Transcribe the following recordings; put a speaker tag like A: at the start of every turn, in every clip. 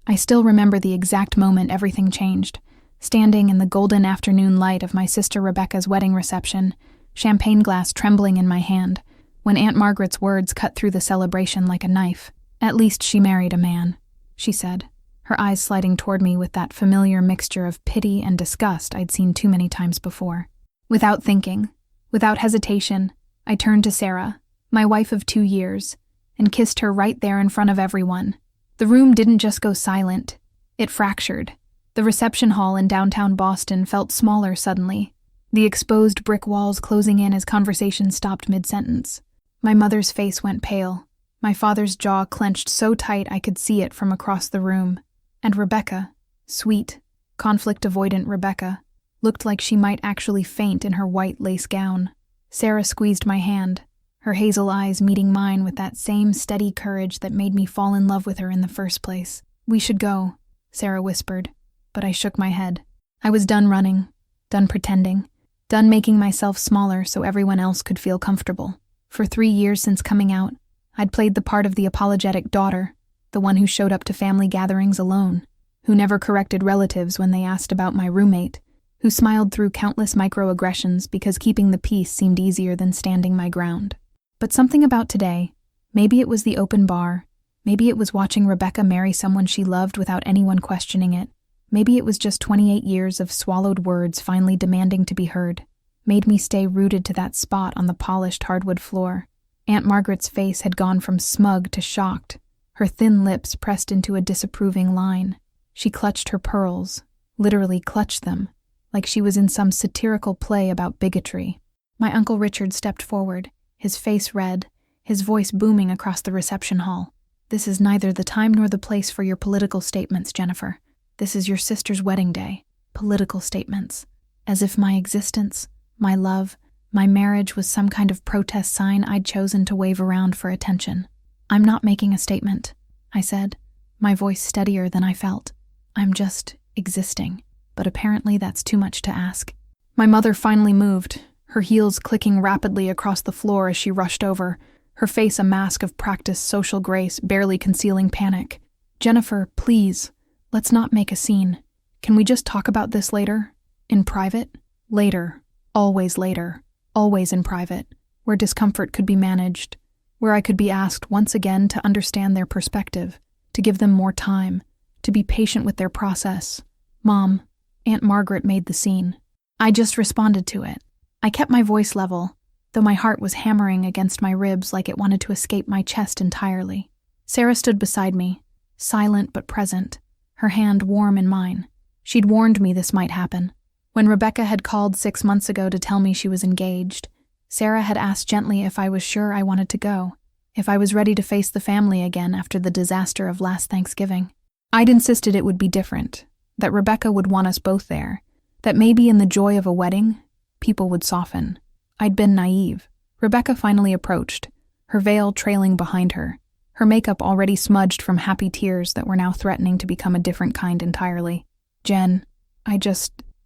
A: I still remember the exact moment everything changed, standing in the golden afternoon light of my sister Rebecca's wedding reception, champagne glass trembling in my hand, when Aunt Margaret's words cut through the celebration like a knife. "At least she married a man," she said, her eyes sliding toward me with that familiar mixture of pity and disgust I'd seen too many times before. Without thinking, without hesitation, I turned to Sarah, my wife of 2 years, and kissed her right there in front of everyone. The room didn't just go silent, it fractured. The reception hall in downtown Boston felt smaller suddenly, the exposed brick walls closing in as conversation stopped mid-sentence. My mother's face went pale, my father's jaw clenched so tight I could see it from across the room, and Rebecca, sweet, conflict-avoidant Rebecca, looked like she might actually faint in her white lace gown. Sarah squeezed my hand, her hazel eyes meeting mine with that same steady courage that made me fall in love with her in the first place. "We should go," Sarah whispered, but I shook my head. I was done running, done pretending, done making myself smaller so everyone else could feel comfortable. For 3 years since coming out, I'd played the part of the apologetic daughter, the one who showed up to family gatherings alone, who never corrected relatives when they asked about my roommate, who smiled through countless microaggressions because keeping the peace seemed easier than standing my ground. But something about today, maybe it was the open bar, maybe it was watching Rebecca marry someone she loved without anyone questioning it, maybe it was just 28 years of swallowed words finally demanding to be heard, made me stay rooted to that spot on the polished hardwood floor. Aunt Margaret's face had gone from smug to shocked, her thin lips pressed into a disapproving line. She clutched her pearls, literally clutched them, like she was in some satirical play about bigotry. My Uncle Richard stepped forward, his face red, his voice booming across the reception hall. "This is neither the time nor the place for your political statements, Jennifer. This is your sister's wedding day. Political statements. As if my existence, my love, my marriage was some kind of protest sign I'd chosen to wave around for attention. I'm not making a statement," I said, my voice steadier than I felt. "I'm just existing, but apparently that's too much to ask." My mother finally moved, her heels clicking rapidly across the floor as she rushed over, her face a mask of practiced social grace barely concealing panic. "Jennifer, please, let's not make a scene. Can we just talk about this later? In private?" Later. Always later. Always in private, where discomfort could be managed, where I could be asked once again to understand their perspective, to give them more time, to be patient with their process. "Mom," Aunt Margaret made the scene. I just responded to it. I kept my voice level, though my heart was hammering against my ribs like it wanted to escape my chest entirely. Sarah stood beside me, silent but present, her hand warm in mine. She'd warned me this might happen. When Rebecca had called 6 months ago to tell me she was engaged, Sarah had asked gently if I was sure I wanted to go, if I was ready to face the family again after the disaster of last Thanksgiving. I'd insisted it would be different, that Rebecca would want us both there, that maybe in the joy of a wedding, people would soften. I'd been naive. Rebecca finally approached, her veil trailing behind her, her makeup already smudged from happy tears that were now threatening to become a different kind entirely. "Jen,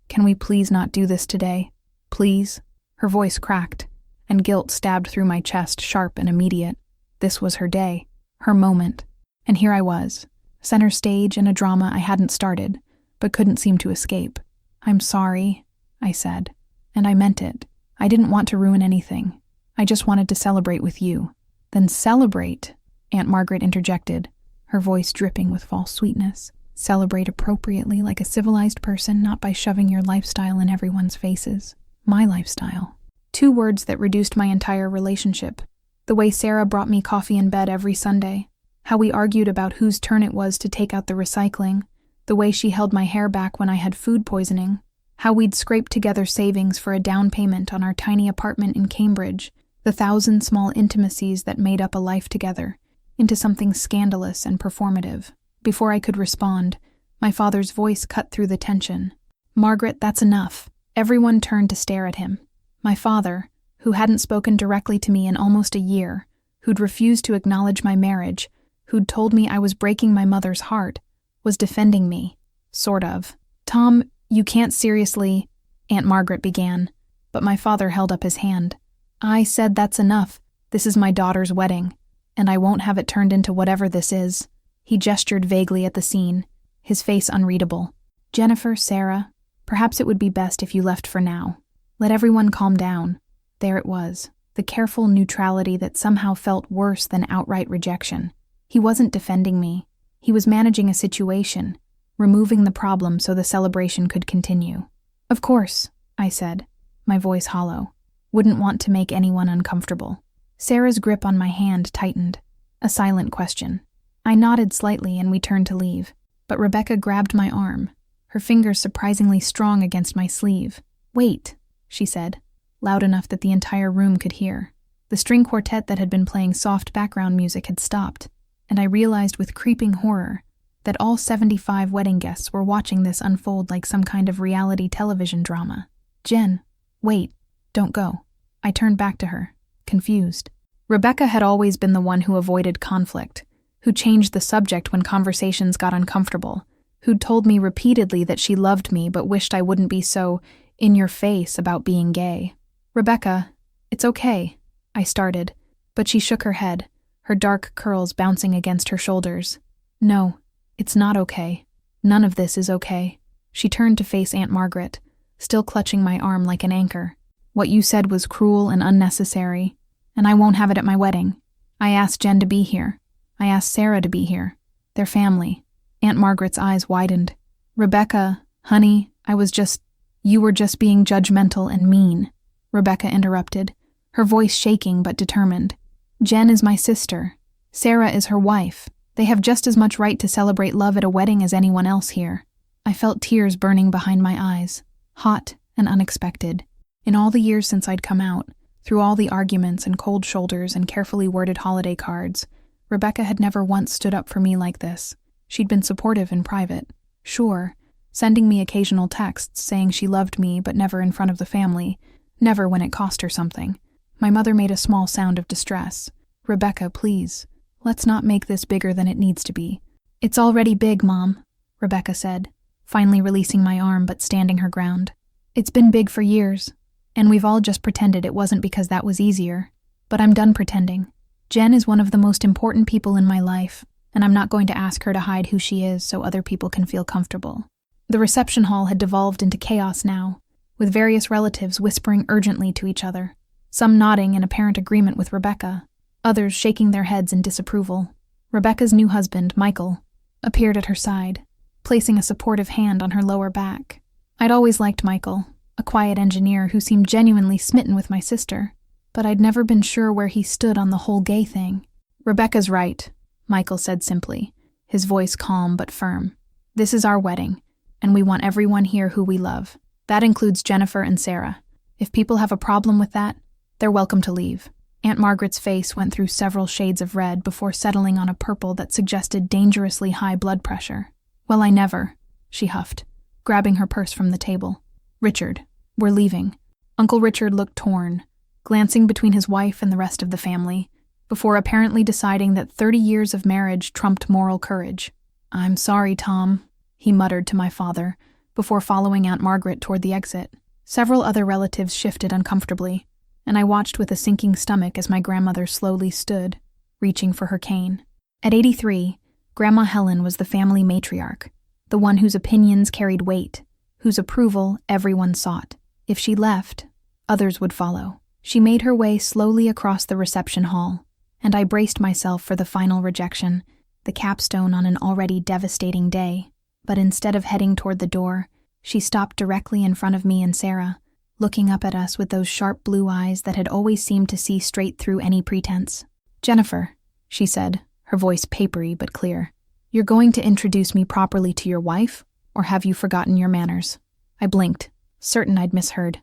A: can we please not do this today? Please?" Her voice cracked, and guilt stabbed through my chest, sharp and immediate. This was her day, her moment, and here I was, center stage in a drama I hadn't started, but couldn't seem to escape. "I'm sorry," I said, and I meant it. I didn't want to ruin anything. I just wanted to celebrate with you. "Then celebrate," Aunt Margaret interjected, her voice dripping with false sweetness. "Celebrate appropriately like a civilized person, not by shoving your lifestyle in everyone's faces. My lifestyle." 2 words that reduced my entire relationship. The way Sarah brought me coffee in bed every Sunday, how we argued about whose turn it was to take out the recycling, the way she held my hair back when I had food poisoning, how we'd scraped together savings for a down payment on our tiny apartment in Cambridge, the 1,000 small intimacies that made up a life together, into something scandalous and performative. Before I could respond, my father's voice cut through the tension. "Margaret, that's enough." Everyone turned to stare at him. My father, who hadn't spoken directly to me in almost a year, who'd refused to acknowledge my marriage, who'd told me I was breaking my mother's heart, was defending me. Sort of. "Tom, you can't seriously," Aunt Margaret began, but my father held up his hand. "I said that's enough. This is my daughter's wedding, and I won't have it turned into whatever this is." He gestured vaguely at the scene, his face unreadable. Jennifer, Sarah, perhaps it would be best if you left for now. Let everyone calm down. There it was, the careful neutrality that somehow felt worse than outright rejection. He wasn't defending me. He was managing a situation, removing the problem so the celebration could continue. Of course, I said, my voice hollow. Wouldn't want to make anyone uncomfortable. Sarah's grip on my hand tightened. A silent question. I nodded slightly and we turned to leave, but Rebecca grabbed my arm, her fingers surprisingly strong against my sleeve. Wait, she said, loud enough that the entire room could hear. The string quartet that had been playing soft background music had stopped, and I realized with creeping horror that all 75 wedding guests were watching this unfold like some kind of reality television drama. Jen, wait, don't go. I turned back to her, confused. Rebecca had always been the one who avoided conflict, who changed the subject when conversations got uncomfortable, who'd told me repeatedly that she loved me but wished I wouldn't be so in your face about being gay. Rebecca, it's okay, I started, but she shook her head, her dark curls bouncing against her shoulders. No, it's not okay. None of this is okay. She turned to face Aunt Margaret, still clutching my arm like an anchor. What you said was cruel and unnecessary, and I won't have it at my wedding. I asked Jen to be here. I asked Sarah to be here. Their family. Aunt Margaret's eyes widened. Rebecca, honey, you were just being judgmental and mean. Rebecca interrupted, her voice shaking but determined. Jen is my sister. Sarah is her wife. They have just as much right to celebrate love at a wedding as anyone else here. I felt tears burning behind my eyes, hot and unexpected. In all the years since I'd come out, through all the arguments and cold shoulders and carefully worded holiday cards, Rebecca had never once stood up for me like this. She'd been supportive in private, sure, sending me occasional texts saying she loved me but never in front of the family, never when it cost her something. My mother made a small sound of distress. Rebecca, please, let's not make this bigger than it needs to be. It's already big, Mom, Rebecca said, finally releasing my arm but standing her ground. It's been big for years, and we've all just pretended it wasn't because that was easier. But I'm done pretending. Jen is one of the most important people in my life, and I'm not going to ask her to hide who she is so other people can feel comfortable. The reception hall had devolved into chaos now, with various relatives whispering urgently to each other, some nodding in apparent agreement with Rebecca, others shaking their heads in disapproval. Rebecca's new husband, Michael, appeared at her side, placing a supportive hand on her lower back. I'd always liked Michael, a quiet engineer who seemed genuinely smitten with my sister, but I'd never been sure where he stood on the whole gay thing. Rebecca's right, Michael said simply, his voice calm but firm. This is our wedding, and we want everyone here who we love. That includes Jennifer and Sarah. If people have a problem with that, they're welcome to leave. Aunt Margaret's face went through several shades of red before settling on a purple that suggested dangerously high blood pressure. Well, I never, she huffed, grabbing her purse from the table. Richard, we're leaving. Uncle Richard looked torn, glancing between his wife and the rest of the family, before apparently deciding that 30 years of marriage trumped moral courage. I'm sorry, Tom, he muttered to my father, before following Aunt Margaret toward the exit. Several other relatives shifted uncomfortably, and I watched with a sinking stomach as my grandmother slowly stood, reaching for her cane. At 83, Grandma Helen was the family matriarch, the one whose opinions carried weight, whose approval everyone sought. If she left, others would follow. She made her way slowly across the reception hall, and I braced myself for the final rejection, the capstone on an already devastating day. But instead of heading toward the door, she stopped directly in front of me and Sarah, looking up at us with those sharp blue eyes that had always seemed to see straight through any pretense. Jennifer, she said, her voice papery but clear, you're going to introduce me properly to your wife, or have you forgotten your manners? I blinked, certain I'd misheard.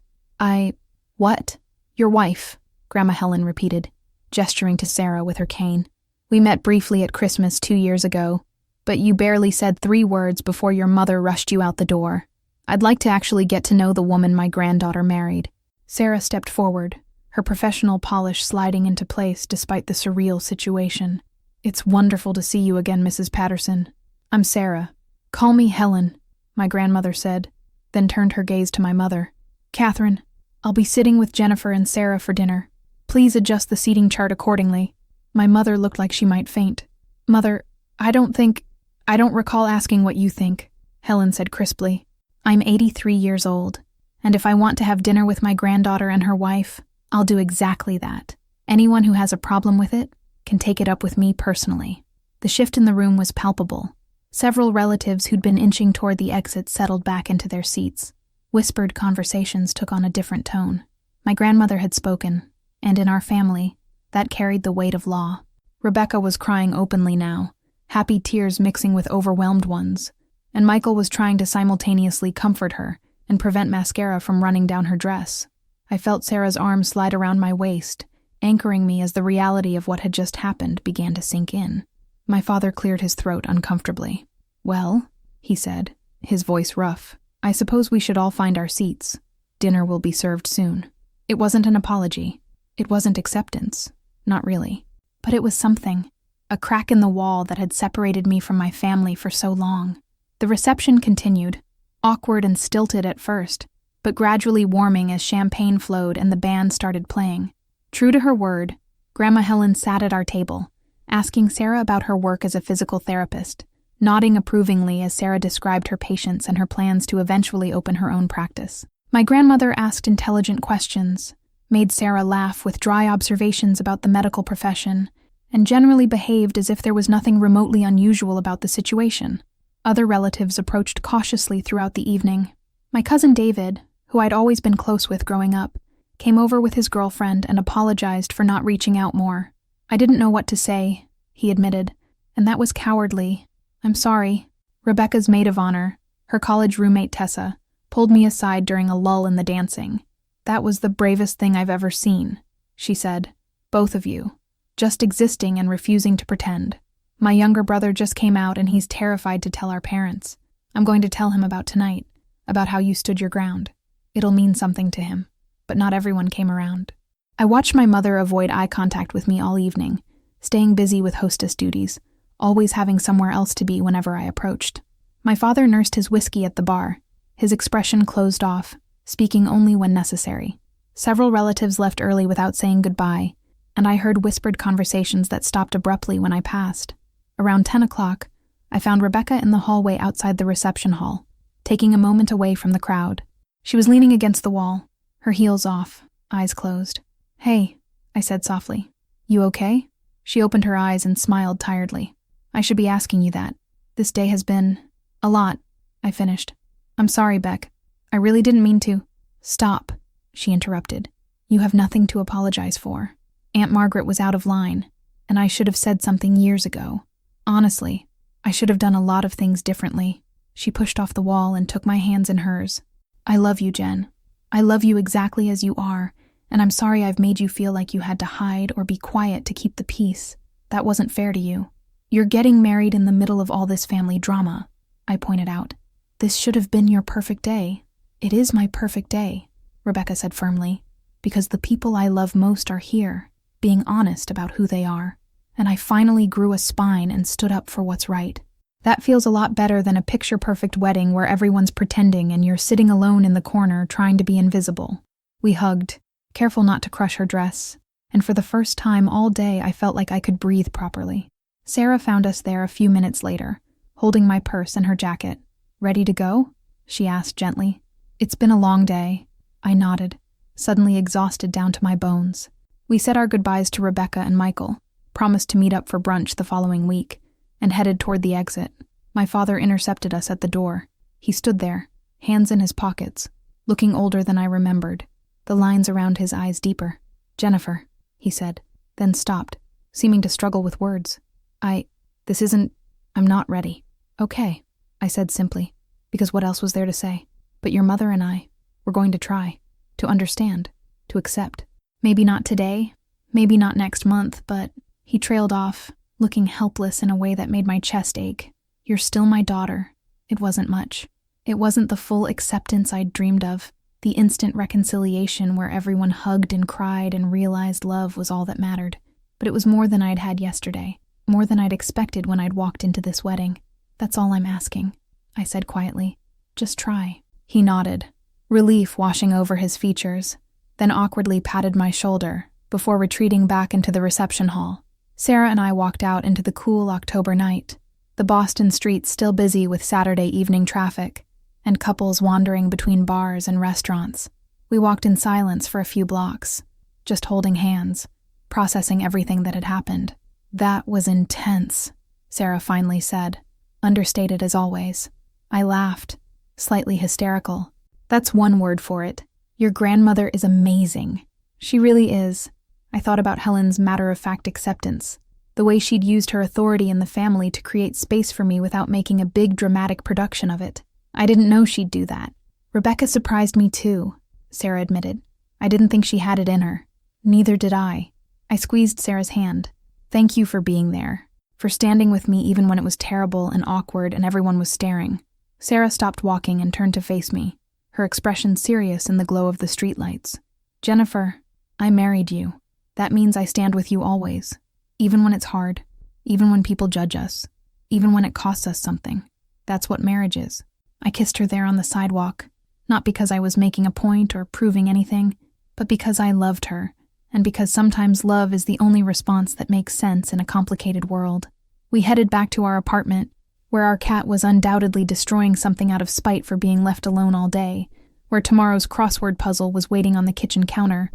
A: What? Your wife, Grandma Helen repeated, gesturing to Sarah with her cane. We met briefly at Christmas 2 years ago, but you barely said 3 words before your mother rushed you out the door. I'd like to actually get to know the woman my granddaughter married. Sarah stepped forward, her professional polish sliding into place despite the surreal situation. It's wonderful to see you again, Mrs. Patterson. I'm Sarah. Call me Helen, my grandmother said, then turned her gaze to my mother. Catherine, I'll be sitting with Jennifer and Sarah for dinner. Please adjust the seating chart accordingly. My mother looked like she might faint. Mother, I don't recall asking what you think, Helen said crisply. I'm 83 years old, and if I want to have dinner with my granddaughter and her wife, I'll do exactly that. Anyone who has a problem with it can take it up with me personally. The shift in the room was palpable. Several relatives who'd been inching toward the exit settled back into their seats. Whispered conversations took on a different tone. My grandmother had spoken, and in our family, that carried the weight of law. Rebecca was crying openly now, happy tears mixing with overwhelmed ones, and Michael was trying to simultaneously comfort her and prevent mascara from running down her dress. I felt Sarah's arm slide around my waist, anchoring me as the reality of what had just happened began to sink in. My father cleared his throat uncomfortably. Well, he said, his voice rough, I suppose we should all find our seats. Dinner will be served soon. It wasn't an apology. It wasn't acceptance. Not really. But it was something. A crack in the wall that had separated me from my family for so long. The reception continued, awkward and stilted at first, but gradually warming as champagne flowed and the band started playing. True to her word, Grandma Helen sat at our table, asking Sarah about her work as a physical therapist, nodding approvingly as Sarah described her patients and her plans to eventually open her own practice. My grandmother asked intelligent questions, made Sarah laugh with dry observations about the medical profession, and generally behaved as if there was nothing remotely unusual about the situation. Other relatives approached cautiously throughout the evening. My cousin David, who I'd always been close with growing up, came over with his girlfriend and apologized for not reaching out more. I didn't know what to say, he admitted, and that was cowardly. I'm sorry. Rebecca's maid of honor, her college roommate Tessa, pulled me aside during a lull in the dancing. That was the bravest thing I've ever seen, she said. Both of you. Just existing and refusing to pretend. My younger brother just came out and he's terrified to tell our parents. I'm going to tell him about tonight, about how you stood your ground. It'll mean something to him. But not everyone came around. I watched my mother avoid eye contact with me all evening, staying busy with hostess duties, always having somewhere else to be whenever I approached. My father nursed his whiskey at the bar, his expression closed off, speaking only when necessary. Several relatives left early without saying goodbye, and I heard whispered conversations that stopped abruptly when I passed. Around 10 o'clock, I found Rebecca in the hallway outside the reception hall, taking a moment away from the crowd. She was leaning against the wall, her heels off, eyes closed. Hey, I said softly. You okay? She opened her eyes and smiled tiredly. I should be asking you that. This day has been a lot, I finished. I'm sorry, Beck. I really didn't mean to. Stop, she interrupted. You have nothing to apologize for. Aunt Margaret was out of line, and I should have said something years ago. Honestly, I should have done a lot of things differently. She pushed off the wall and took my hands in hers. I love you, Jen. I love you exactly as you are, and I'm sorry I've made you feel like you had to hide or be quiet to keep the peace. That wasn't fair to you. You're getting married in the middle of all this family drama, I pointed out. This should have been your perfect day. It is my perfect day, Rebecca said firmly, because the people I love most are here, being honest about who they are, and I finally grew a spine and stood up for what's right. That feels a lot better than a picture-perfect wedding where everyone's pretending and you're sitting alone in the corner trying to be invisible. We hugged, careful not to crush her dress, and for the first time all day I felt like I could breathe properly. Sarah found us there a few minutes later, holding my purse and her jacket. Ready to go? She asked gently. It's been a long day. I nodded, suddenly exhausted down to my bones. We said our goodbyes to Rebecca and Michael, promised to meet up for brunch the following week, and headed toward the exit. My father intercepted us at the door. He stood there, hands in his pockets, looking older than I remembered, the lines around his eyes deeper. Jennifer, he said, then stopped, seeming to struggle with words. I'm not ready. Okay, I said simply, because what else was there to say? But your mother and I, we're going to try, to understand, to accept. Maybe not today, maybe not next month, but he trailed off, looking helpless in a way that made my chest ache. You're still my daughter. It wasn't much. It wasn't the full acceptance I'd dreamed of, the instant reconciliation where everyone hugged and cried and realized love was all that mattered. But it was more than I'd had yesterday, more than I'd expected when I'd walked into this wedding. That's all I'm asking, I said quietly. Just try. He nodded, relief washing over his features, then awkwardly patted my shoulder before retreating back into the reception hall. Sarah and I walked out into the cool October night, the Boston streets still busy with Saturday evening traffic, and couples wandering between bars and restaurants. We walked in silence for a few blocks, just holding hands, processing everything that had happened. "That was intense," Sarah finally said, understated as always. I laughed, slightly hysterical. "That's one word for it. Your grandmother is amazing." She really is. I thought about Helen's matter-of-fact acceptance, the way she'd used her authority in the family to create space for me without making a big dramatic production of it. I didn't know she'd do that. "Rebecca surprised me too," Sarah admitted. "I didn't think she had it in her." "Neither did I." I squeezed Sarah's hand. "Thank you for being there, for standing with me even when it was terrible and awkward and everyone was staring." Sarah stopped walking and turned to face me, her expression serious in the glow of the streetlights. "Jennifer, I married you. That means I stand with you always, even when it's hard, even when people judge us, even when it costs us something. That's what marriage is." I kissed her there on the sidewalk, not because I was making a point or proving anything, but because I loved her, and because sometimes love is the only response that makes sense in a complicated world. We headed back to our apartment, where our cat was undoubtedly destroying something out of spite for being left alone all day, where tomorrow's crossword puzzle was waiting on the kitchen counter,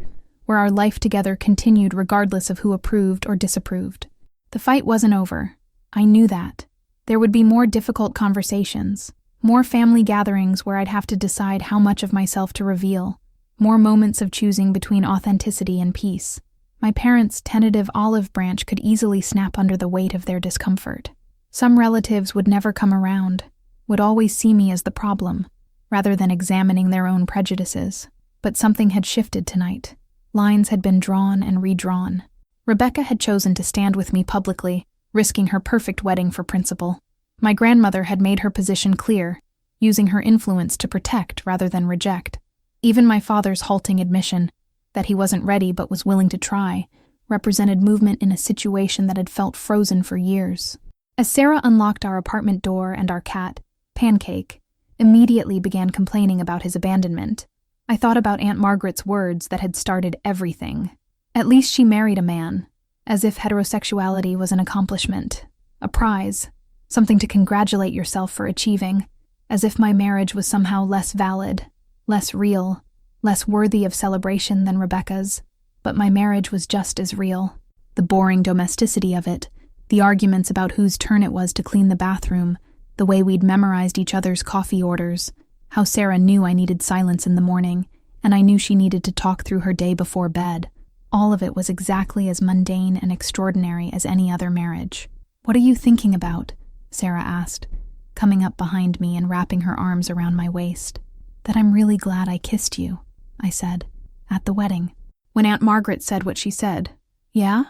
A: where our life together continued regardless of who approved or disapproved. The fight wasn't over. I knew that. There would be more difficult conversations, more family gatherings where I'd have to decide how much of myself to reveal, more moments of choosing between authenticity and peace. My parents' tentative olive branch could easily snap under the weight of their discomfort. Some relatives would never come around, would always see me as the problem, rather than examining their own prejudices. But something had shifted tonight. Lines had been drawn and redrawn. Rebecca had chosen to stand with me publicly, risking her perfect wedding for principle. My grandmother had made her position clear, using her influence to protect rather than reject. Even my father's halting admission, that he wasn't ready but was willing to try, represented movement in a situation that had felt frozen for years. As Sarah unlocked our apartment door and our cat, Pancake, immediately began complaining about his abandonment, I thought about Aunt Margaret's words that had started everything. At least she married a man, as if heterosexuality was an accomplishment, a prize, something to congratulate yourself for achieving, as if my marriage was somehow less valid, less real, less worthy of celebration than Rebecca's. But my marriage was just as real. The boring domesticity of it, the arguments about whose turn it was to clean the bathroom, the way we'd memorized each other's coffee orders, how Sarah knew I needed silence in the morning, and I knew she needed to talk through her day before bed. All of it was exactly as mundane and extraordinary as any other marriage. "What are you thinking about?" Sarah asked, coming up behind me and wrapping her arms around my waist. "That I'm really glad I kissed you," I said, "at the wedding." When Aunt Margaret said what she said. Yeah,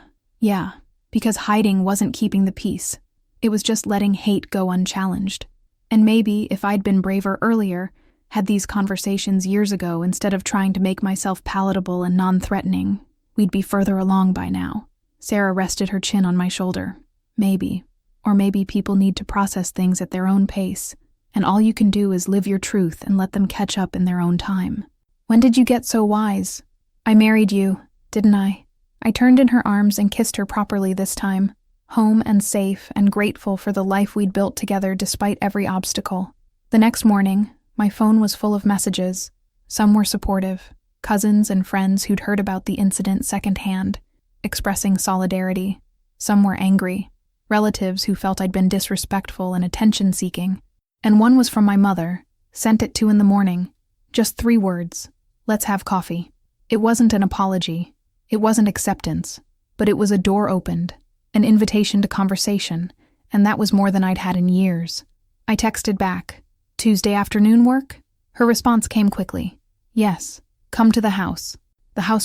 A: because hiding wasn't keeping the peace. It was just letting hate go unchallenged. And maybe, if I'd been braver earlier, had these conversations years ago instead of trying to make myself palatable and non-threatening, we'd be further along by now. Sarah rested her chin on my shoulder. Maybe. Or maybe people need to process things at their own pace, and all you can do is live your truth and let them catch up in their own time. "When did you get so wise?" "I married you, didn't I?" I turned in her arms and kissed her properly this time, home and safe and grateful for the life we'd built together despite every obstacle. The next morning, my phone was full of messages. Some were supportive, cousins and friends who'd heard about the incident secondhand, expressing solidarity. Some were angry, relatives who felt I'd been disrespectful and attention-seeking. And one was from my mother, sent at 2 a.m, just 3 words: "Let's have coffee." It wasn't an apology, it wasn't acceptance, but it was a door opened, an invitation to conversation, and that was more than I'd had in years. I texted back, "Tuesday afternoon work?" Her response came quickly. "Yes, come to the house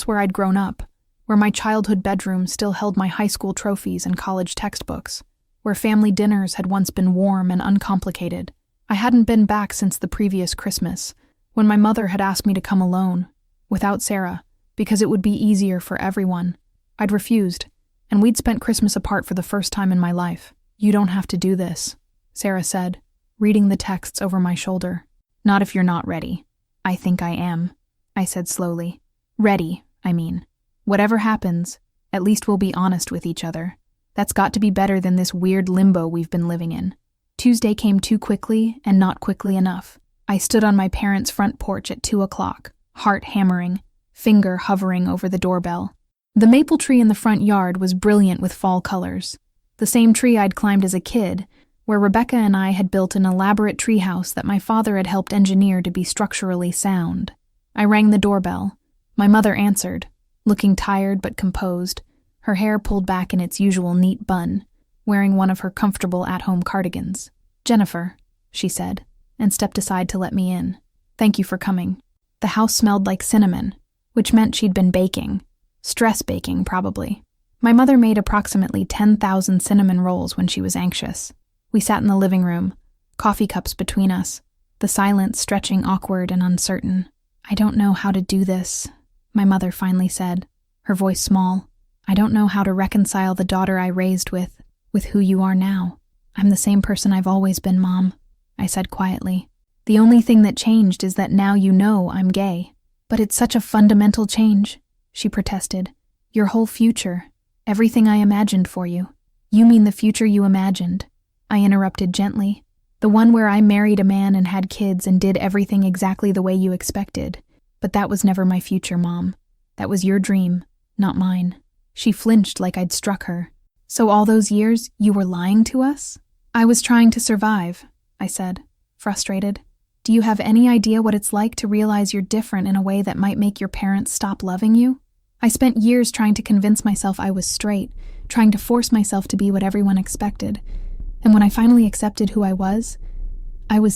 A: where I'd grown up, where my childhood bedroom still held my high school trophies and college textbooks, where family dinners had once been warm and uncomplicated." I hadn't been back since the previous Christmas, when my mother had asked me to come alone, without Sarah, because it would be easier for everyone. I'd refused, and we'd spent Christmas apart for the first time in my life. "You don't have to do this," Sarah said, reading the texts over my shoulder. "Not if you're not ready." "I think I am," I said slowly. "Ready, I mean. Whatever happens, at least we'll be honest with each other. That's got to be better than this weird limbo we've been living in. Tuesday came too quickly and not quickly enough. I stood on my parents' front porch at 2 o'clock, heart hammering, finger hovering over the doorbell. The maple tree in the front yard was brilliant with fall colors. The same tree I'd climbed as a kid, where Rebecca and I had built an elaborate treehouse that my father had helped engineer to be structurally sound. I rang the doorbell. My mother answered, looking tired but composed, her hair pulled back in its usual neat bun, wearing one of her comfortable at-home cardigans. "Jennifer," she said, and stepped aside to let me in. "Thank you for coming." The house smelled like cinnamon, which meant she'd been baking. Stress baking, probably. My mother made approximately 10,000 cinnamon rolls when she was anxious. We sat in the living room, coffee cups between us, the silence stretching awkward and uncertain. "I don't know how to do this," my mother finally said, her voice small. "I don't know how to reconcile the daughter I raised with who you are now." "I'm the same person I've always been, Mom," I said quietly. "The only thing that changed is that now you know I'm gay." "But it's such a fundamental change," she protested. "Your whole future, everything I imagined for you." "You mean the future you imagined," I interrupted gently. "The one where I married a man and had kids and did everything exactly the way you expected. But that was never my future, Mom. That was your dream, not mine." She flinched like I'd struck her. "So all those years, you were lying to us?" "I was trying to survive," I said, frustrated. "Do you have any idea what it's like to realize you're different in a way that might make your parents stop loving you? I spent years trying to convince myself I was straight, trying to force myself to be what everyone expected. And when I finally accepted who I was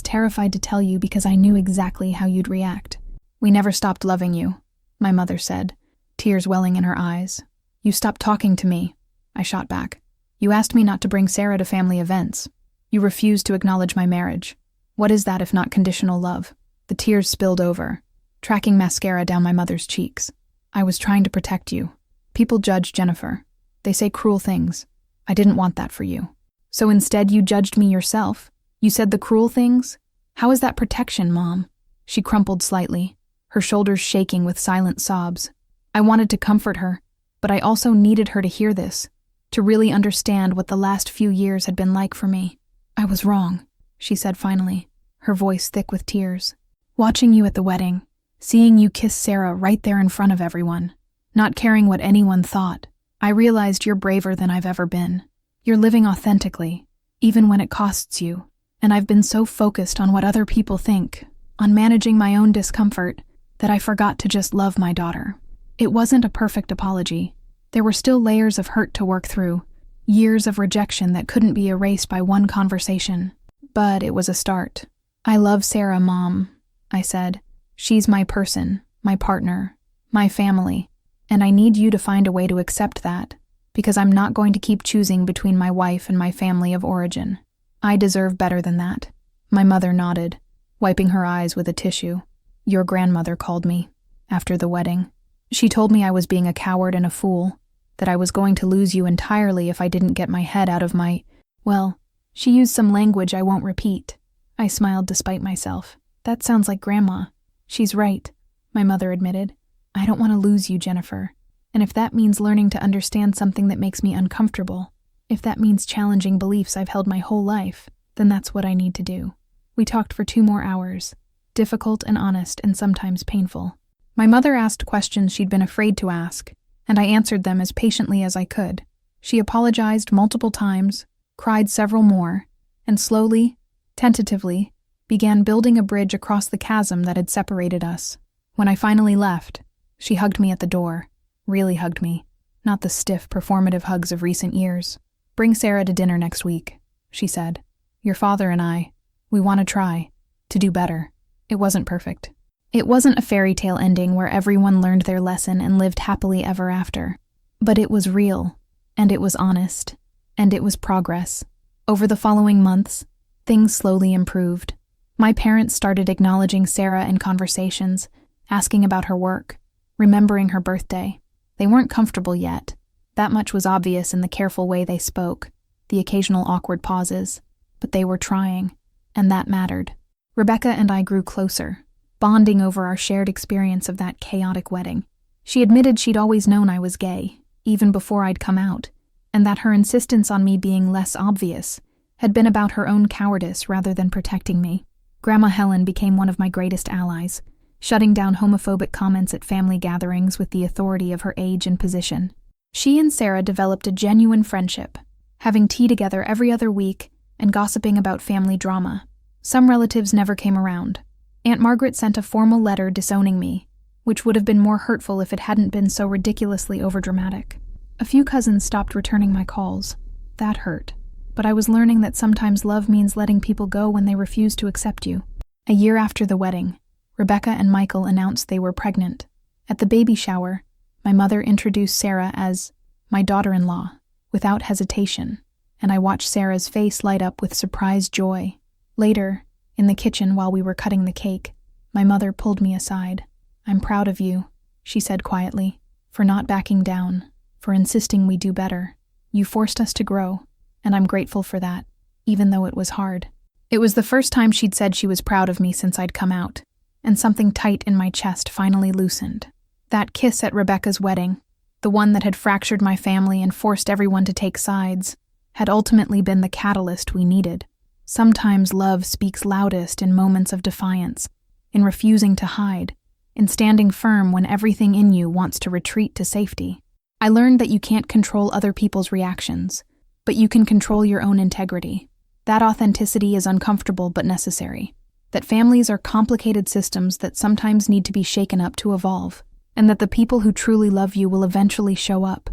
A: terrified to tell you because I knew exactly how you'd react." "We never stopped loving you," my mother said, tears welling in her eyes. "You stopped talking to me," I shot back. "You asked me not to bring Sarah to family events. You refused to acknowledge my marriage. What is that if not conditional love?" The tears spilled over, tracking mascara down my mother's cheeks. "I was trying to protect you. People judge, Jennifer. They say cruel things. I didn't want that for you. So instead you judged me yourself. You said the cruel things? How is that protection, Mom?" She crumpled slightly, her shoulders shaking with silent sobs. I wanted to comfort her, but I also needed her to hear this, to really understand what the last few years had been like for me. "I was wrong," she said finally, her voice thick with tears. "Watching you at the wedding, seeing you kiss Sarah right there in front of everyone, not caring what anyone thought, I realized you're braver than I've ever been. You're living authentically, even when it costs you. And I've been so focused on what other people think, on managing my own discomfort, that I forgot to just love my daughter." It wasn't a perfect apology. There were still layers of hurt to work through, years of rejection that couldn't be erased by one conversation. But it was a start. "I love Sarah, Mom," I said. "She's my person, my partner, my family, and I need you to find a way to accept that, because I'm not going to keep choosing between my wife and my family of origin. I deserve better than that." My mother nodded, wiping her eyes with a tissue. "Your grandmother called me, after the wedding. She told me I was being a coward and a fool, that I was going to lose you entirely if I didn't get my head out of my... Well, she used some language I won't repeat." I smiled despite myself. "That sounds like Grandma." "She's right," my mother admitted. "I don't want to lose you, Jennifer. And if that means learning to understand something that makes me uncomfortable, if that means challenging beliefs I've held my whole life, then that's what I need to do." We talked for 2 more hours, difficult and honest and sometimes painful. My mother asked questions she'd been afraid to ask, and I answered them as patiently as I could. She apologized multiple times, cried several more, and slowly, tentatively, began building a bridge across the chasm that had separated us. When I finally left, she hugged me at the door, really hugged me, not the stiff, performative hugs of recent years. "Bring Sarah to dinner next week," she said. "Your father and I, we want to try, to do better." It wasn't perfect. It wasn't a fairy tale ending where everyone learned their lesson and lived happily ever after. But it was real, and it was honest, and it was progress. Over the following months, things slowly improved. My parents started acknowledging Sarah in conversations, asking about her work, remembering her birthday. They weren't comfortable yet. That much was obvious in the careful way they spoke, the occasional awkward pauses. But they were trying, and that mattered. Rebecca and I grew closer, bonding over our shared experience of that chaotic wedding. She admitted she'd always known I was gay, even before I'd come out, and that her insistence on me being less obvious had been about her own cowardice rather than protecting me. Grandma Helen became one of my greatest allies, shutting down homophobic comments at family gatherings with the authority of her age and position. She and Sarah developed a genuine friendship, having tea together every other week and gossiping about family drama. Some relatives never came around. Aunt Margaret sent a formal letter disowning me, which would have been more hurtful if it hadn't been so ridiculously overdramatic. A few cousins stopped returning my calls. That hurt. But I was learning that sometimes love means letting people go when they refuse to accept you. A year after the wedding, Rebecca and Michael announced they were pregnant. At the baby shower, my mother introduced Sarah as my daughter-in-law, without hesitation, and I watched Sarah's face light up with surprised joy. Later, in the kitchen while we were cutting the cake, my mother pulled me aside. "I'm proud of you," she said quietly, "for not backing down, for insisting we do better. You forced us to grow, and I'm grateful for that, even though it was hard." It was the first time she'd said she was proud of me since I'd come out, and something tight in my chest finally loosened. That kiss at Rebecca's wedding, the one that had fractured my family and forced everyone to take sides, had ultimately been the catalyst we needed. Sometimes love speaks loudest in moments of defiance, in refusing to hide, in standing firm when everything in you wants to retreat to safety. I learned that you can't control other people's reactions, but you can control your own integrity. That authenticity is uncomfortable but necessary. That families are complicated systems that sometimes need to be shaken up to evolve, and that the people who truly love you will eventually show up,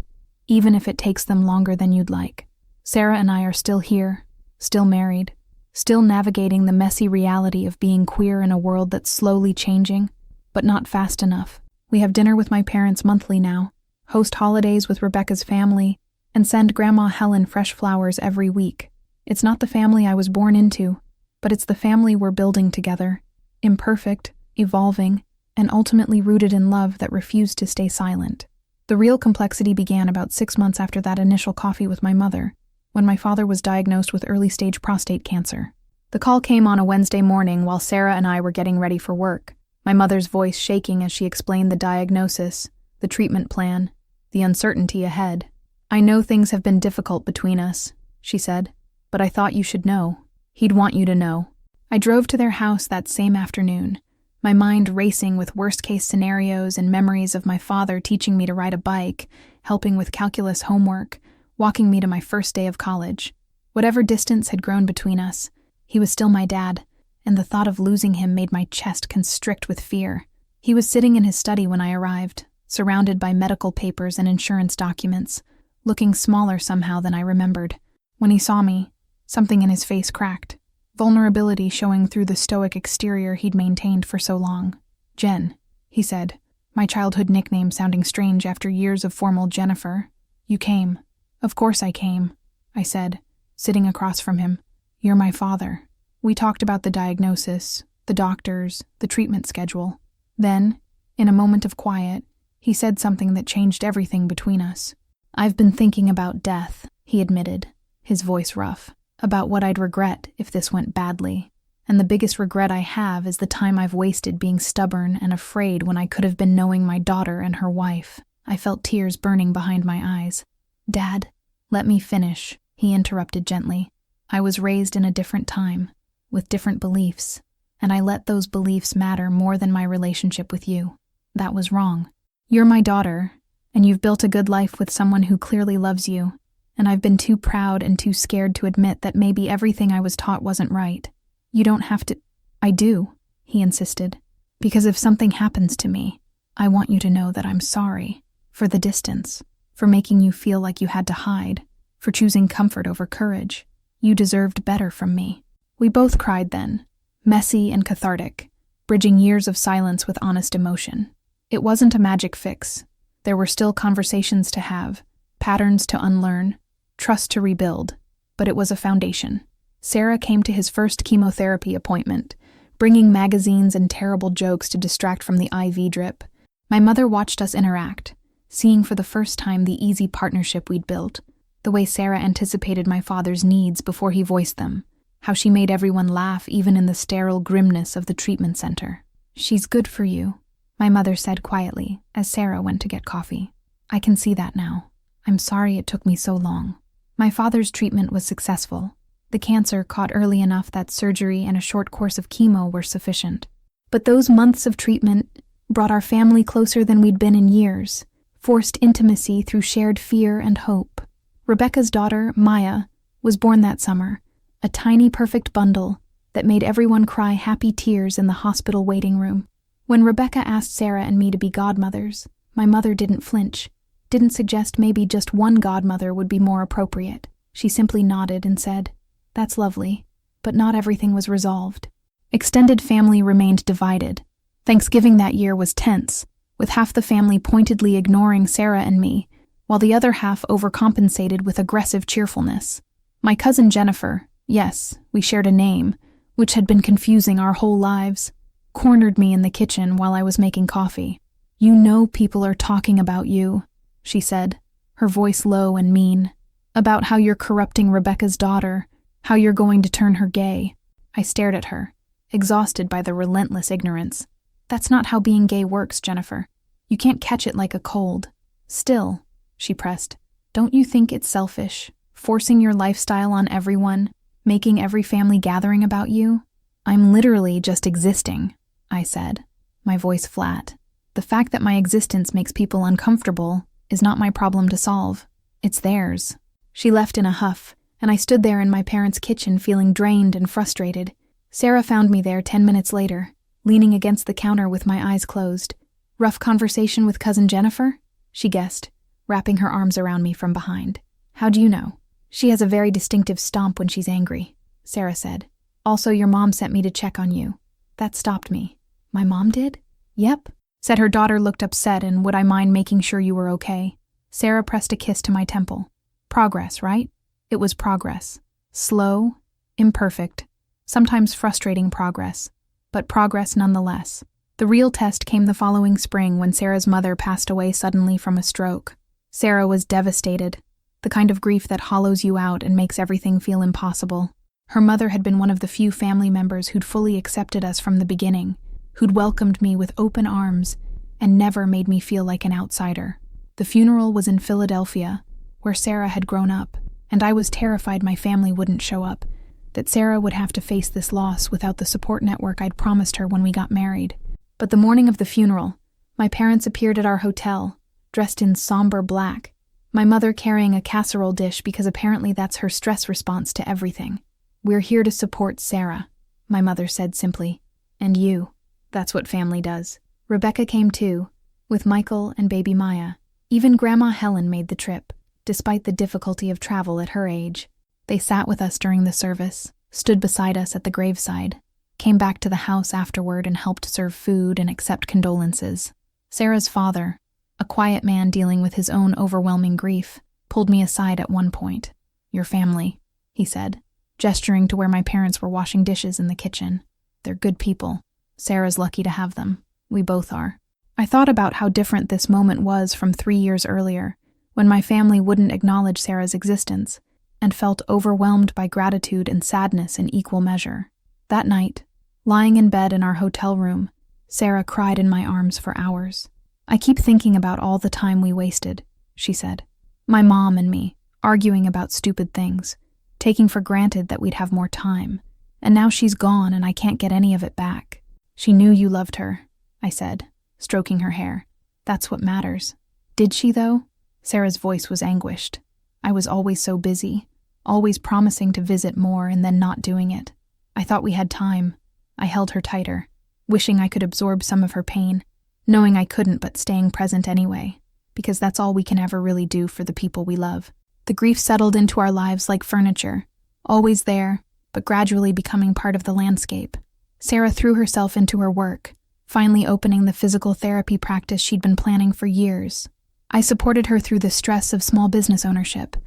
A: even if it takes them longer than you'd like. Sarah and I are still here, still married, still navigating the messy reality of being queer in a world that's slowly changing, but not fast enough. We have dinner with my parents monthly now, host holidays with Rebecca's family, and send Grandma Helen fresh flowers every week. It's not the family I was born into, but it's the family we're building together, imperfect, evolving, and ultimately rooted in love that refused to stay silent. The real complexity began about 6 months after that initial coffee with my mother, when my father was diagnosed with early-stage prostate cancer. The call came on a Wednesday morning while Sarah and I were getting ready for work, my mother's voice shaking as she explained the diagnosis, the treatment plan, the uncertainty ahead. "I know things have been difficult between us," she said, "but I thought you should know. He'd want you to know." I drove to their house that same afternoon, my mind racing with worst-case scenarios and memories of my father teaching me to ride a bike, helping with calculus homework, walking me to my first day of college. Whatever distance had grown between us, he was still my dad, and the thought of losing him made my chest constrict with fear. He was sitting in his study when I arrived, surrounded by medical papers and insurance documents, looking smaller somehow than I remembered. When he saw me, something in his face cracked, vulnerability showing through the stoic exterior he'd maintained for so long. "Jen," he said, my childhood nickname sounding strange after years of formal Jennifer. "You came." "Of course I came," I said, sitting across from him. "You're my father." We talked about the diagnosis, the doctors, the treatment schedule. Then, in a moment of quiet, he said something that changed everything between us. "I've been thinking about death," he admitted, his voice rough, "about what I'd regret if this went badly. And the biggest regret I have is the time I've wasted being stubborn and afraid when I could have been knowing my daughter and her wife." I felt tears burning behind my eyes. "Dad, let me finish," he interrupted gently. "I was raised in a different time, with different beliefs, and I let those beliefs matter more than my relationship with you. That was wrong. You're my daughter, and you've built a good life with someone who clearly loves you, and I've been too proud and too scared to admit that maybe everything I was taught wasn't right. You don't have to—" "I do," he insisted, "because if something happens to me, I want you to know that I'm sorry, for the distance, for making you feel like you had to hide, for choosing comfort over courage. You deserved better from me." We both cried then, messy and cathartic, bridging years of silence with honest emotion. It wasn't a magic fix. There were still conversations to have, patterns to unlearn, trust to rebuild, but it was a foundation. Sarah came to his first chemotherapy appointment, bringing magazines and terrible jokes to distract from the IV drip. My mother watched us interact, seeing for the first time the easy partnership we'd built, the way Sarah anticipated my father's needs before he voiced them, how she made everyone laugh even in the sterile grimness of the treatment center. "She's good for you," my mother said quietly as Sarah went to get coffee. "I can see that now." I'm sorry it took me so long. My father's treatment was successful. The cancer caught early enough that surgery and a short course of chemo were sufficient. But those months of treatment brought our family closer than we'd been in years, forced intimacy through shared fear and hope. Rebecca's daughter, Maya, was born that summer, a tiny perfect bundle that made everyone cry happy tears in the hospital waiting room. When Rebecca asked Sarah and me to be godmothers, my mother didn't flinch, didn't suggest maybe just one godmother would be more appropriate. She simply nodded and said, "That's lovely," but not everything was resolved. Extended family remained divided. Thanksgiving that year was tense, with half the family pointedly ignoring Sarah and me, while the other half overcompensated with aggressive cheerfulness. My cousin Jennifer, yes, we shared a name, which had been confusing our whole lives, cornered me in the kitchen while I was making coffee. "You know people are talking about you," she said, her voice low and mean, "about how you're corrupting Rebecca's daughter, how you're going to turn her gay." I stared at her, exhausted by the relentless ignorance. "That's not how being gay works, Jennifer. You can't catch it like a cold." "Still," she pressed, "don't you think it's selfish, forcing your lifestyle on everyone, making every family gathering about you?" "I'm literally just existing," I said, my voice flat. "The fact that my existence makes people uncomfortable is not my problem to solve. It's theirs." She left in a huff, and I stood there in my parents' kitchen feeling drained and frustrated. Sarah found me there 10 minutes later, leaning against the counter with my eyes closed. "Rough conversation with Cousin Jennifer?" she guessed, wrapping her arms around me from behind. "How do you know?" "She has a very distinctive stomp when she's angry," Sarah said. "Also, your mom sent me to check on you." That stopped me. "My mom did?" "Yep," said her daughter, looked upset, and would I mind making sure you were okay? Sarah pressed a kiss to my temple. "Progress, right?" It was progress. Slow, imperfect, sometimes frustrating progress, but progress nonetheless. The real test came the following spring when Sarah's mother passed away suddenly from a stroke. Sarah was devastated, the kind of grief that hollows you out and makes everything feel impossible. Her mother had been one of the few family members who'd fully accepted us from the beginning, who'd welcomed me with open arms and never made me feel like an outsider. The funeral was in Philadelphia, where Sarah had grown up, and I was terrified my family wouldn't show up, that Sarah would have to face this loss without the support network I'd promised her when we got married. But the morning of the funeral, my parents appeared at our hotel, dressed in somber black, my mother carrying a casserole dish because apparently that's her stress response to everything. "We're here to support Sarah," my mother said simply. "And you. That's what family does." Rebecca came too, with Michael and baby Maya. Even Grandma Helen made the trip, despite the difficulty of travel at her age. They sat with us during the service, stood beside us at the graveside, came back to the house afterward and helped serve food and accept condolences. Sarah's father, a quiet man dealing with his own overwhelming grief, pulled me aside at one point. "Your family," he said, gesturing to where my parents were washing dishes in the kitchen. "They're good people. Sarah's lucky to have them. We both are." I thought about how different this moment was from 3 years earlier, when my family wouldn't acknowledge Sarah's existence, and felt overwhelmed by gratitude and sadness in equal measure. That night, lying in bed in our hotel room, Sarah cried in my arms for hours. "I keep thinking about all the time we wasted," she said. "My mom and me, arguing about stupid things, taking for granted that we'd have more time. And now she's gone and I can't get any of it back." "She knew you loved her," I said, stroking her hair. "That's what matters." "Did she, though?" Sarah's voice was anguished. "I was always so busy, always promising to visit more and then not doing it. I thought we had time." I held her tighter, wishing I could absorb some of her pain, knowing I couldn't but staying present anyway, because that's all we can ever really do for the people we love. The grief settled into our lives like furniture, always there, but gradually becoming part of the landscape. Sarah threw herself into her work, finally opening the physical therapy practice she'd been planning for years. I supported her through the stress of small business ownership,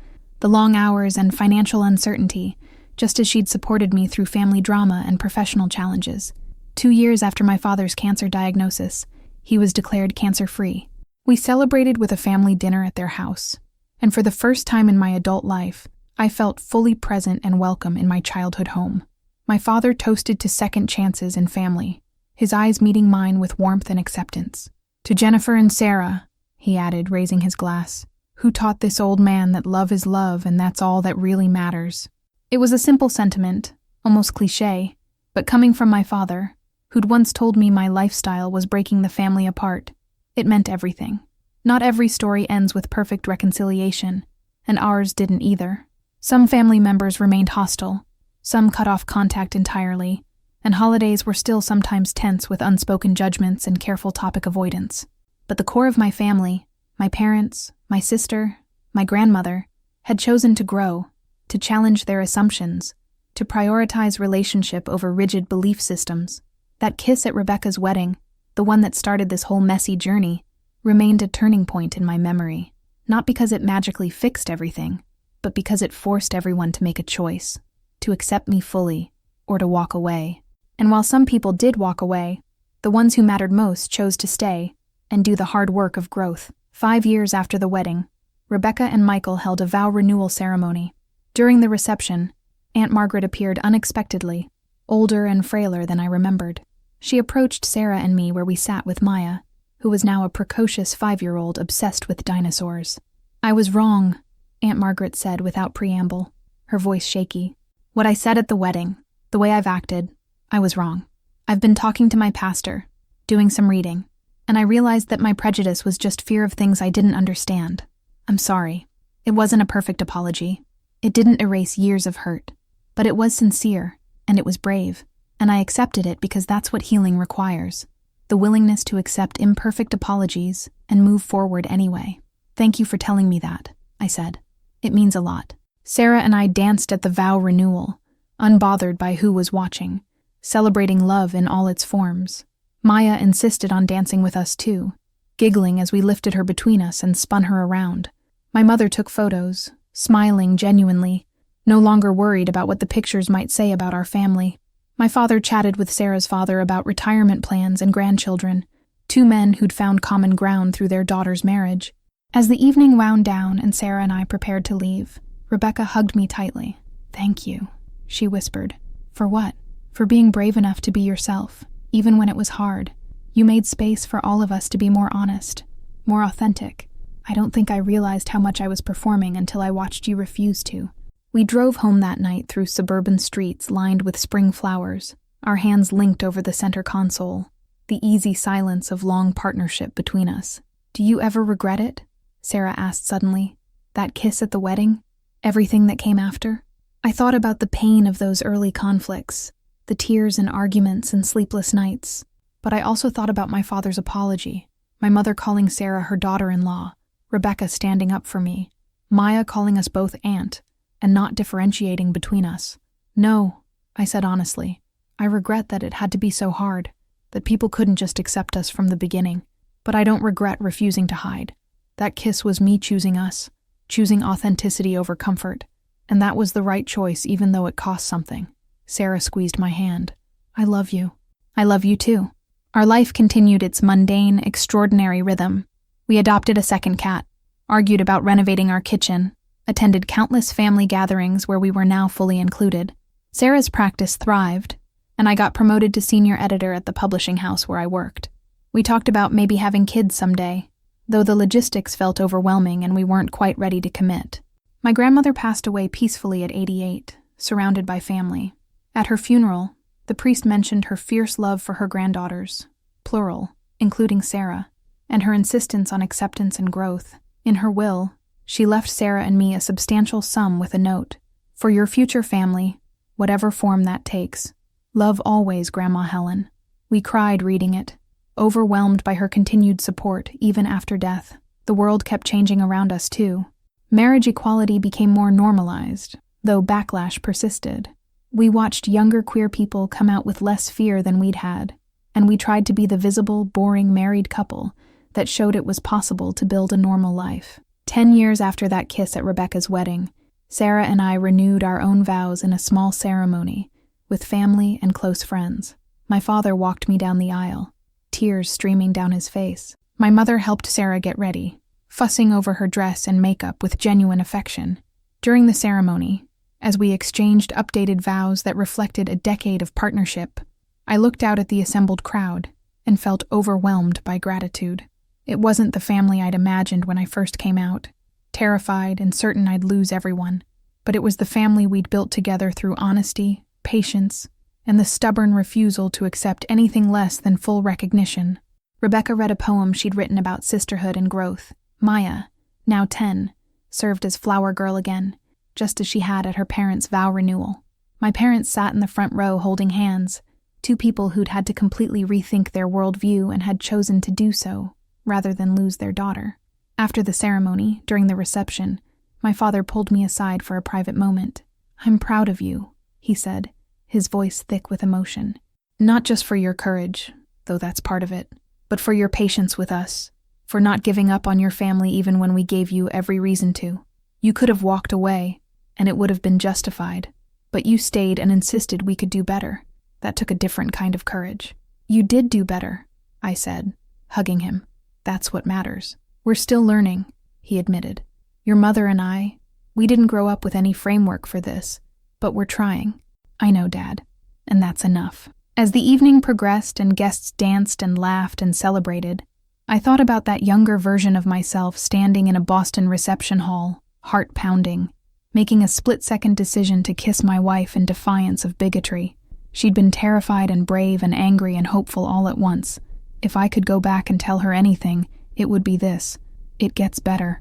A: the long hours and financial uncertainty, just as she'd supported me through family drama and professional challenges. 2 years after my father's cancer diagnosis, he was declared cancer-free. We celebrated with a family dinner at their house, and for the first time in my adult life, I felt fully present and welcome in my childhood home. My father toasted to second chances in family, his eyes meeting mine with warmth and acceptance. "To Jennifer and Sarah," he added, raising his glass. Who taught this old man that love is love and that's all that really matters? It was a simple sentiment, almost cliché, but coming from my father, who'd once told me my lifestyle was breaking the family apart, it meant everything. Not every story ends with perfect reconciliation, and ours didn't either. Some family members remained hostile, some cut off contact entirely, and holidays were still sometimes tense with unspoken judgments and careful topic avoidance. But the core of my family, my parents, my sister, my grandmother, had chosen to grow, to challenge their assumptions, to prioritize relationship over rigid belief systems. That kiss at Rebecca's wedding, the one that started this whole messy journey, remained a turning point in my memory, not because it magically fixed everything, but because it forced everyone to make a choice, to accept me fully, or to walk away. And while some people did walk away, the ones who mattered most chose to stay and do the hard work of growth. 5 years after the wedding, Rebecca and Michael held a vow renewal ceremony. During the reception, Aunt Margaret appeared unexpectedly, older and frailer than I remembered. She approached Sarah and me where we sat with Maya, who was now a precocious 5-year-old obsessed with dinosaurs. "I was wrong," Aunt Margaret said without preamble, her voice shaky. "What I said at the wedding, the way I've acted, I was wrong. I've been talking to my pastor, doing some reading, and I realized that my prejudice was just fear of things I didn't understand. I'm sorry. It wasn't a perfect apology. It didn't erase years of hurt, but it was sincere, and it was brave, and I accepted it because that's what healing requires, the willingness to accept imperfect apologies and move forward anyway. Thank you for telling me that," I said. "It means a lot." Sarah and I danced at the vow renewal, unbothered by who was watching, celebrating love in all its forms. Maya insisted on dancing with us too, giggling as we lifted her between us and spun her around. My mother took photos, smiling genuinely, no longer worried about what the pictures might say about our family. My father chatted with Sarah's father about retirement plans and grandchildren, 2 men who'd found common ground through their daughter's marriage. As the evening wound down and Sarah and I prepared to leave, Rebecca hugged me tightly. "Thank you," she whispered. "For what?" "For being brave enough to be yourself, even when it was hard. You made space for all of us to be more honest, more authentic. I don't think I realized how much I was performing until I watched you refuse to." We drove home that night through suburban streets lined with spring flowers, our hands linked over the center console, the easy silence of long partnership between us. "Do you ever regret it?" Sarah asked suddenly. "That kiss at the wedding? Everything that came after?" I thought about the pain of those early conflicts, the tears and arguments and sleepless nights. But I also thought about my father's apology, my mother calling Sarah her daughter-in-law, Rebecca standing up for me, Maya calling us both aunt, and not differentiating between us. "No," I said honestly. "I regret that it had to be so hard, that people couldn't just accept us from the beginning. But I don't regret refusing to hide. That kiss was me choosing us, choosing authenticity over comfort, and that was the right choice even though it cost something." Sarah squeezed my hand. "I love you." "I love you too." Our life continued its mundane, extraordinary rhythm. We adopted a second cat, argued about renovating our kitchen, attended countless family gatherings where we were now fully included. Sarah's practice thrived, and I got promoted to senior editor at the publishing house where I worked. We talked about maybe having kids someday, though the logistics felt overwhelming and we weren't quite ready to commit. My grandmother passed away peacefully at 88, surrounded by family. At her funeral, the priest mentioned her fierce love for her granddaughters, plural, including Sarah, and her insistence on acceptance and growth. In her will, she left Sarah and me a substantial sum with a note. "For your future family, whatever form that takes, love always Grandma Helen." We cried reading it, overwhelmed by her continued support even after death. The world kept changing around us too. Marriage equality became more normalized, though backlash persisted. We watched younger queer people come out with less fear than we'd had, and we tried to be the visible, boring married couple that showed it was possible to build a normal life. 10 years after that kiss at Rebecca's wedding, Sarah and I renewed our own vows in a small ceremony, with family and close friends. My father walked me down the aisle, tears streaming down his face. My mother helped Sarah get ready, fussing over her dress and makeup with genuine affection. During the ceremony, as we exchanged updated vows that reflected a decade of partnership, I looked out at the assembled crowd and felt overwhelmed by gratitude. It wasn't the family I'd imagined when I first came out. terrified and certain I'd lose everyone. But it was the family we'd built together through honesty, patience, and the stubborn refusal to accept anything less than full recognition. Rebecca read a poem she'd written about sisterhood and growth. Maya, now 10, served as flower girl again, just as she had at her parents' vow renewal. My parents sat in the front row holding hands, two people who'd had to completely rethink their worldview and had chosen to do so, rather than lose their daughter. After the ceremony, during the reception, my father pulled me aside for a private moment. "I'm proud of you," he said, his voice thick with emotion. "Not just for your courage, though that's part of it, but for your patience with us, for not giving up on your family even when we gave you every reason to. You could have walked away, and it would have been justified, but you stayed and insisted we could do better. That took a different kind of courage." "You did do better," I said, hugging him. "That's what matters." "We're still learning," he admitted. "Your mother and I, we didn't grow up with any framework for this, but we're trying." "I know, Dad, and that's enough." As the evening progressed and guests danced and laughed and celebrated, I thought about that younger version of myself standing in a Boston reception hall, heart pounding, making a split-second decision to kiss my wife in defiance of bigotry. She'd been terrified and brave and angry and hopeful all at once. If I could go back and tell her anything, it would be this: it gets better.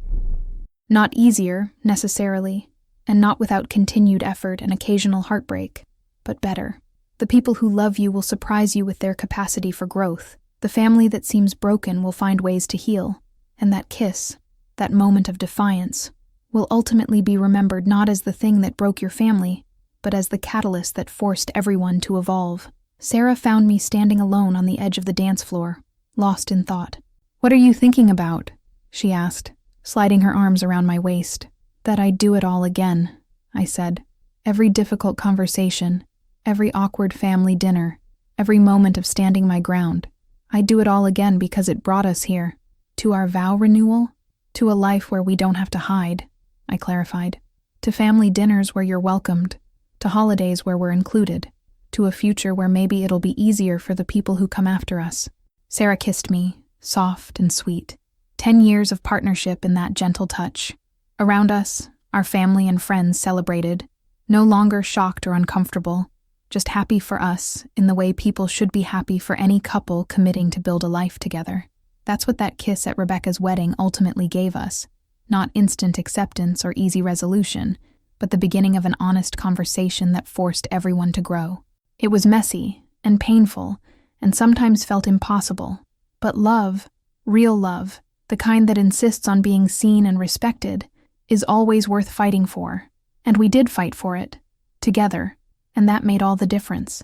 A: Not easier, necessarily, and not without continued effort and occasional heartbreak, but better. The people who love you will surprise you with their capacity for growth. The family that seems broken will find ways to heal, and that kiss, that moment of defiance, will ultimately be remembered not as the thing that broke your family, but as the catalyst that forced everyone to evolve. Sarah found me standing alone on the edge of the dance floor, lost in thought. "What are you thinking about?" she asked, sliding her arms around my waist. "That I'd do it all again," I said. "Every difficult conversation, every awkward family dinner, every moment of standing my ground. I'd do it all again because it brought us here, to our vow renewal, to a life where we don't have to hide," I clarified, "to family dinners where you're welcomed, to holidays where we're included, to a future where maybe it'll be easier for the people who come after us." Sarah kissed me, soft and sweet. 10 years of partnership in that gentle touch. Around us, our family and friends celebrated, no longer shocked or uncomfortable, just happy for us in the way people should be happy for any couple committing to build a life together. That's what that kiss at Rebecca's wedding ultimately gave us. Not instant acceptance or easy resolution, but the beginning of an honest conversation that forced everyone to grow. It was messy and painful and sometimes felt impossible, but love, real love, the kind that insists on being seen and respected, is always worth fighting for. And we did fight for it, together, and that made all the difference.